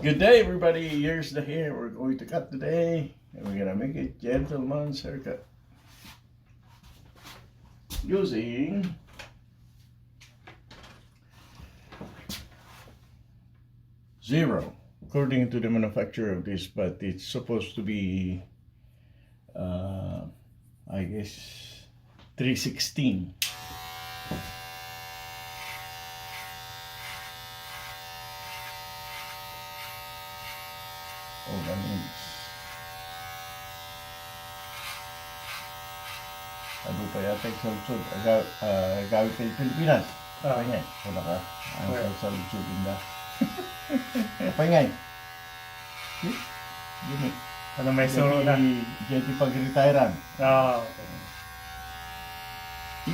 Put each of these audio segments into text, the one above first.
Good day, everybody. Here's the hair we're going to cut today. And we're gonna make a gentleman's haircut. Using zero, according to the manufacturer of this, but it's supposed to be, I guess, 316. Oh, that means ano pa yata yung salusod gawin kayo Pilipinas kapangay wala ka ang salusodin na kapangay gini Ano may suro na? Diyan di pag-retirean Okay.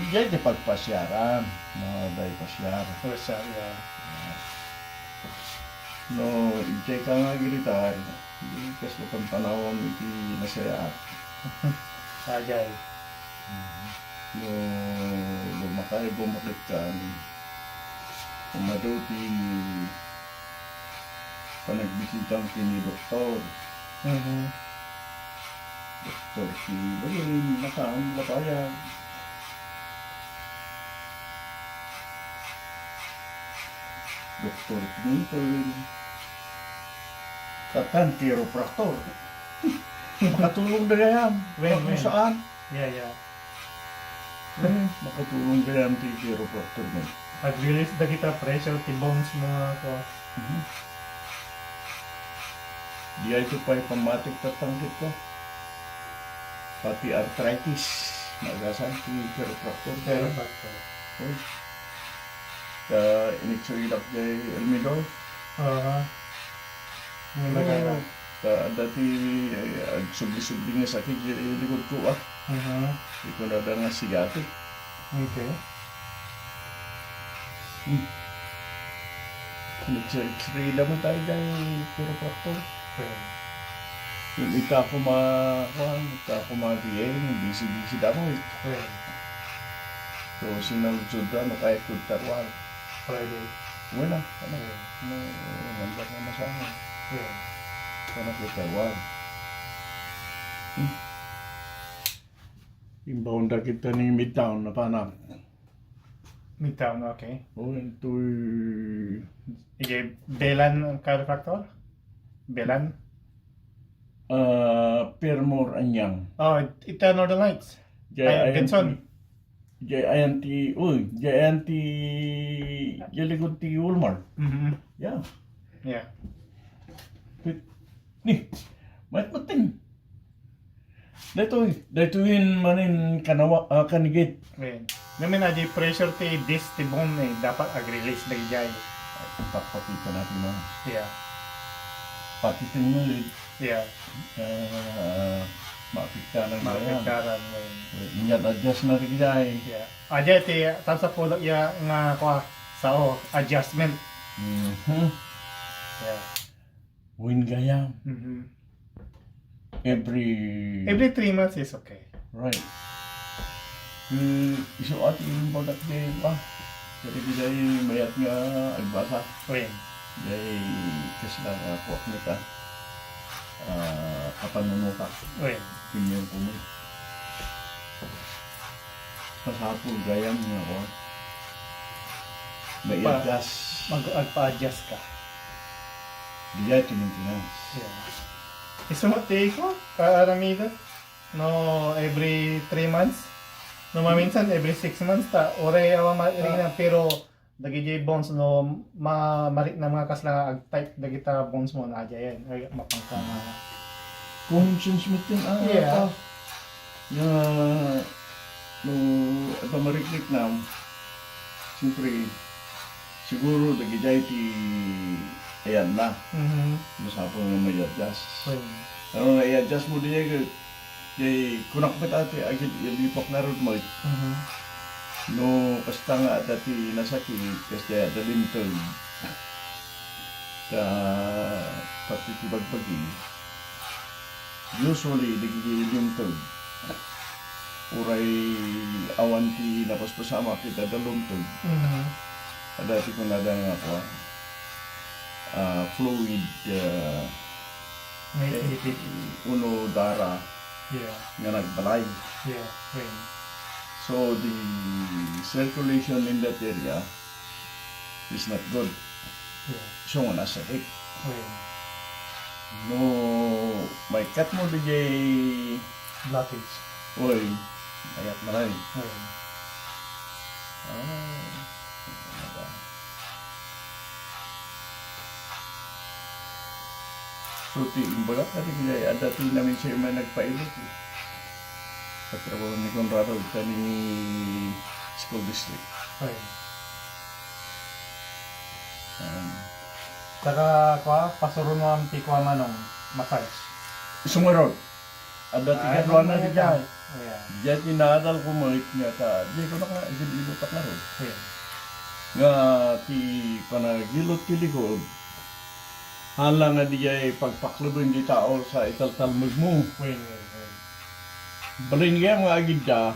Diyan di pagpasyaran day pasyar So siya, yeah. no diyan ka nga retire hindi kasi pang panahon iti nasaya Agay. no bumakit ka umaduti panagbisitang kini doktor doktor si Balin nasaan lapayag doktor Tinipol katan chiropractor makatulong na yan When? saan Yeah. makatulong na yan ti chiropractor mo Pag-release na kita pressure, ti-bones mo ako. di ay ito pa pamatik tatanggit ko pati arthritis magasan ti chiropractor Pero kaya bakto. ka iniksuilap kay Elmidor May maganda. dati sugli-sugli nga sakit yung likod ko hindi ko na nga sigati Okay. nag-x-ray naman tayo dahil chiropractor Okay. yung ika ko ma-VA busy damo Okay. so sinalusod na kahit kultarwal Friday. wala nandang na masahan Okay. sana kultarwal inbound na kita ni Midtown na panap Midtown, okay. ito'y Ige, Belan chiropractor? Belan? Permore Anyang Oh, ito Northern Lights. Ay, Benson. Jayanti Jalikod ti Walmart yeah Yeah. ni may putin dato'y manin kanawa kanigit Okay. Namin na di pressure ti disc ti bone dapat ag-release na ijay. papakita natin mo Yeah. pati tinulid Yeah. mapikta ng bayan Mapagkaran mo. ingat adjust na rin jay Yeah. Aja ti tansa pulo ya nga kwa sao adjustment. Yeah. win gayam Every 3 months is okay. right isuat yung product day pa jadi jay mayat nga agbasa Win. jay kasi na kuwak nita kapanunutak Win. pinyon ko mo pasapul gayam nga ko may Pa- adjust Mag-adjust ka. diya tinitinas Yeah. Isumati ko, kaaramidan. No, every 3 months. No, maminsan every 6 months ta. Ore awa marina pero dagiti bones no marit na mga kasla ag type dagita bones mo na aja yan. Ay mapangka na. conscience mo tin Yeah. na no pamariklik na siyempre siguro dagijay ti ayan na masapon nga may adjust ano na i-adjust mo din kay kunak pa dati agad ilipak na rin mo no kasta nga dati nasakit kasi dalintog ka pati tibagbagi usually digilintog uray awan ti napaspasama kita dalungtog dati ko na nga ako fluid, May ipit. uno dara Yeah. nga nagbalay. Yeah. Rain. So the circulation in that area is not good. Yeah. So nga nasakit. Rain. No, may cut mo DJ, Blockage. oy, ayat na rin. Rain. So, imbaga ka rin kaya dati namin siya may nagpailot eh. Sa trabaho ni Conrado, ni school district. Rain. Um, Saka, pasuro mo ang tikwa manong massage. Sumarod. At dati ka doon na diyan. Yeah. Diyan tinadal ko mo nga ka. Diyan ko na ka, ilutak na ron. Rain. Nga ti panagilot ti likod. Hala nga diya pagpaklubin di tao sa italtalmag mo. Rain. Rain. Balin nga mga agid ka.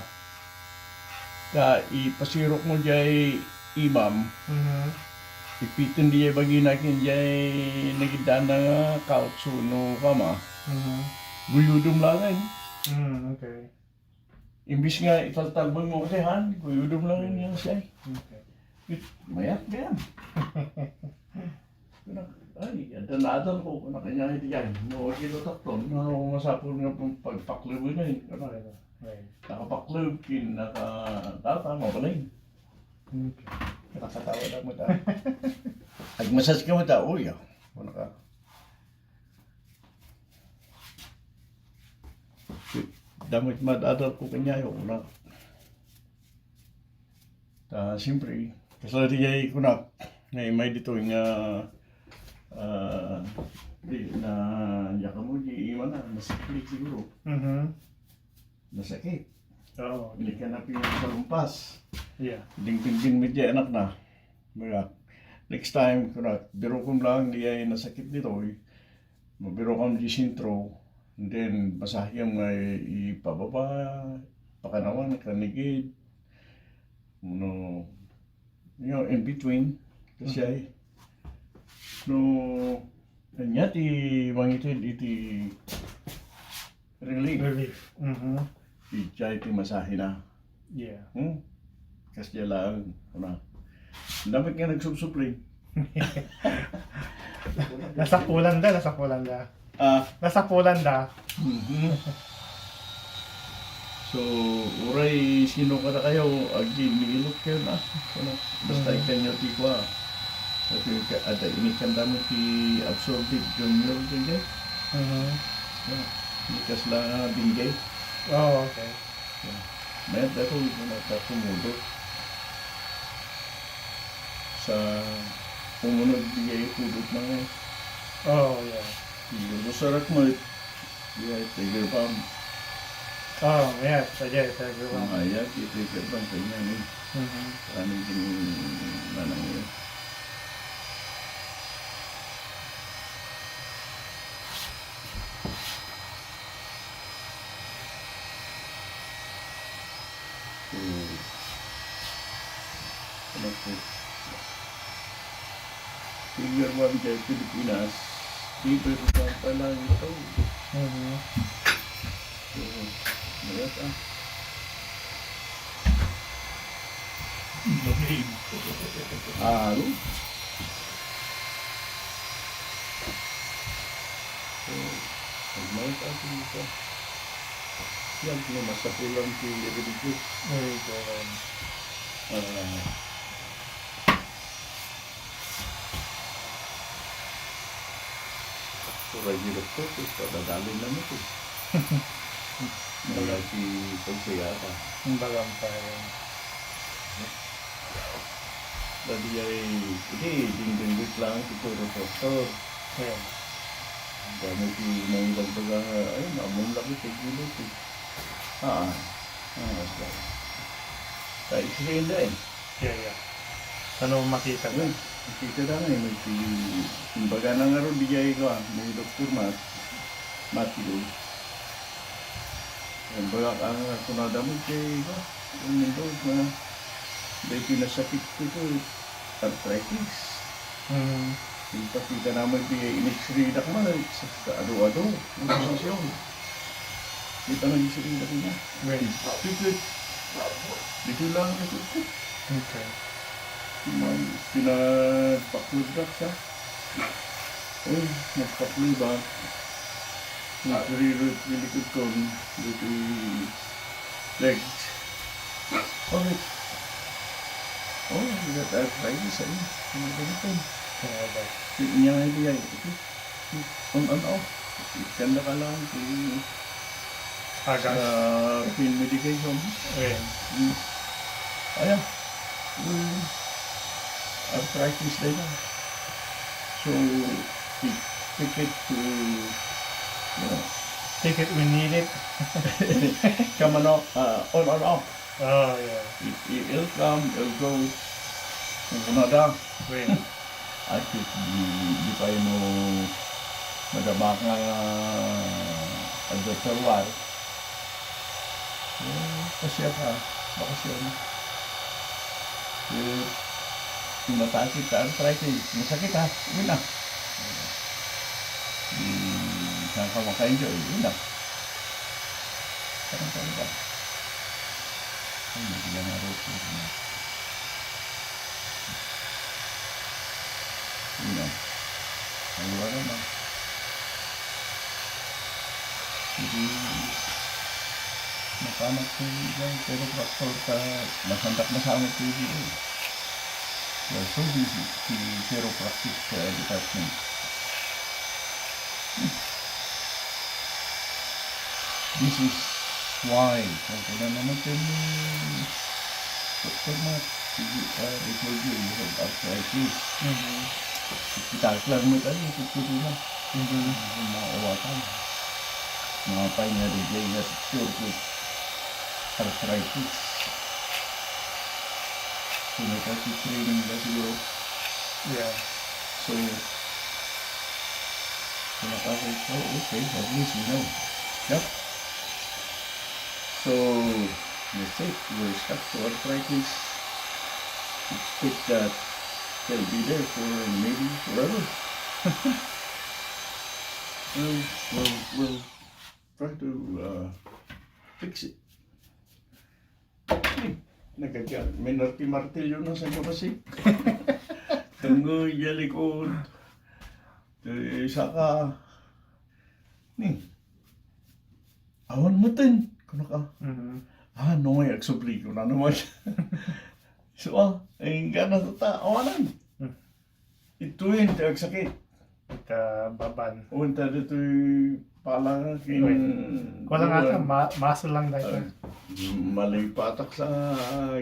Ka ipasirok mo diya imam. Ipitin diya bagi nakin diya nagidaan na kautsu no kama. Guyudum lang Okay. Imbis nga italtalmag mo kasi han, guyudum lang yan siya. Okay. Mayak yan. Ay, adal ko na kanya hindi yan. No, kilotak to. No, masapon nga pagpaklub na yun. Rain. Nakapaklub, nakatata, mabalay. Okay. Nakakatawa lang mo ta. Agmasas ka mo ta, uy. Ano ka? Damit madadal ko kanya yun. Siyempre, kasalari ko na. Ngayon may dito nga na yaka mo di iwan na nasakit siguro. Nasakit. Oh. Hindi ka na sa lumpas. Yeah. Ding medya anak na. Mga next time ko na biro ko lang di ay nasakit dito. Mabiro ko di sintro. And then masahiyang may ipababa, pakanawan, kanigid. No, in between. Kasi ay no, kanya ti mangitid iti relief. Relief. Ijay ti masahe na. Yeah. Kasi lang, ano. Dapat nga nagsubsupling. Nasa Pulanda. Nasa Pulanda. So, uray, sino ka na kayo? Agi, nilok kayo na. Ano, basta ikanyo ti kwa. At ada ini kan damo ti absorbed junior din Ikas lang binggay. Oh, okay. Mayat ako tumulo. Sa pumunod bigay pudot na ngayon. Oh, yeah. Yung sarak mo, yeah, tiger bomb. Oh, yeah. Sige, sige. Ayan, tiger bomb kanya ni. Anong din nanang yun. Ano po? Tiger bomb kay Pilipinas. Tiger bomb pa lang ito. So, mayat Aro. So, mayat dito. Yan, masapulang ti religious. Very good. Suray hirap ko, padadalin lang ito. Mga si pagsayata. Ang bagang pa rin. Dali ay, hindi, ding-ding lang si Turo Doktor. Yeah. Dami si may dagdaga, ay, namang laki sa gilot eh. Sorry. Kaya isa eh. Yeah. Ano makita ko? Ayun, nakita na nga eh, may kumbaga na nga rin bigay ko may Dr. Matthew. Kumbaga kung nadamod kay ko, yung nito, dahil pinasakit ko ito, arthritis. Yung pakita naman di in-x-ray na ka sa ado-ado. Ang posisyon. Kita na x-ray na niya. Right. Tikit. Dito lang ito. Okay. Pinapaklod ka siya. Uy, nagpaklod ba? Nagkarirot nilikod ko. Dito yung legs. Okay. Oh, we got arthritis sa iyo. Ano ganito? Okay. Niya nga ito yan. On off. Kanda ka lang sa pain medication. Okay. Ayan. Arthritis din lang. So, take it to, Take it when needed. come on off, on off. Oh, yeah. It'll come, it'll go. Kung kunada, Right. at di pa mo madama ka at the terwar. Kasi ka, baka siya na. Kung natakit ka, arthritis, masakit ha, yun na. Saan ka maka-enjoy, yun na. Parang talaga. Ay, hindi lang araw ko. Yun na. Ayaw naman. Hindi makamak ko yun, pero bakit ka masandak na sa aming TV. We're so busy to chiropractic department. This is why. Kung na naman kayo Dr. Matt, they told you you have arthritis. Itak lang mo tayo, ikututo na. Hindi mga awatan. Mga pioneer na secure with arthritis. So, training nila siguro. Yeah. So, nakakay ko, okay, at least we know. Yep. So, that's it. We're stuck to arthritis. Expect that they'll be there for maybe forever. We'll try to fix it. Nagkagyan. May martilyo na sa kapasik. Tunggoy, yalikod. Saka. Ni. Awan mo tin. Kano ka? No may agsubli ko na naman. So, ay gana ta. Awanan. Ituin, tayo sakit. Baban. Unta dito pala kin. Walang ata, muscle lang dahil. Malipatak sa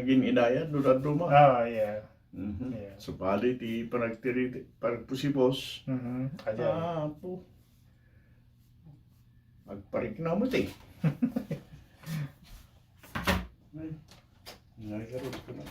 ginidaya, dudad-duma. Oh, yeah. Yeah. So, pali, ti paragpusipos. Ayan. Po. Magparik na mo, ti. Ay, nagkarot ko na.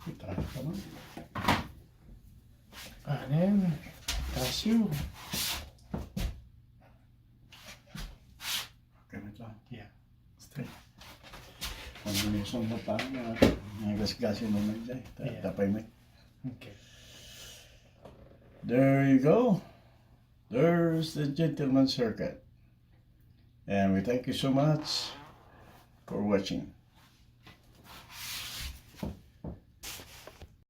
Kita ka man. Anem. Cashew. Ganit lang. Yeah. Straight. Kung minsan mo pa nga, nagasgasin mo na dyan. Yeah. Tapay mo. Okay. There you go. There's the gentleman circuit. And we thank you so much for watching.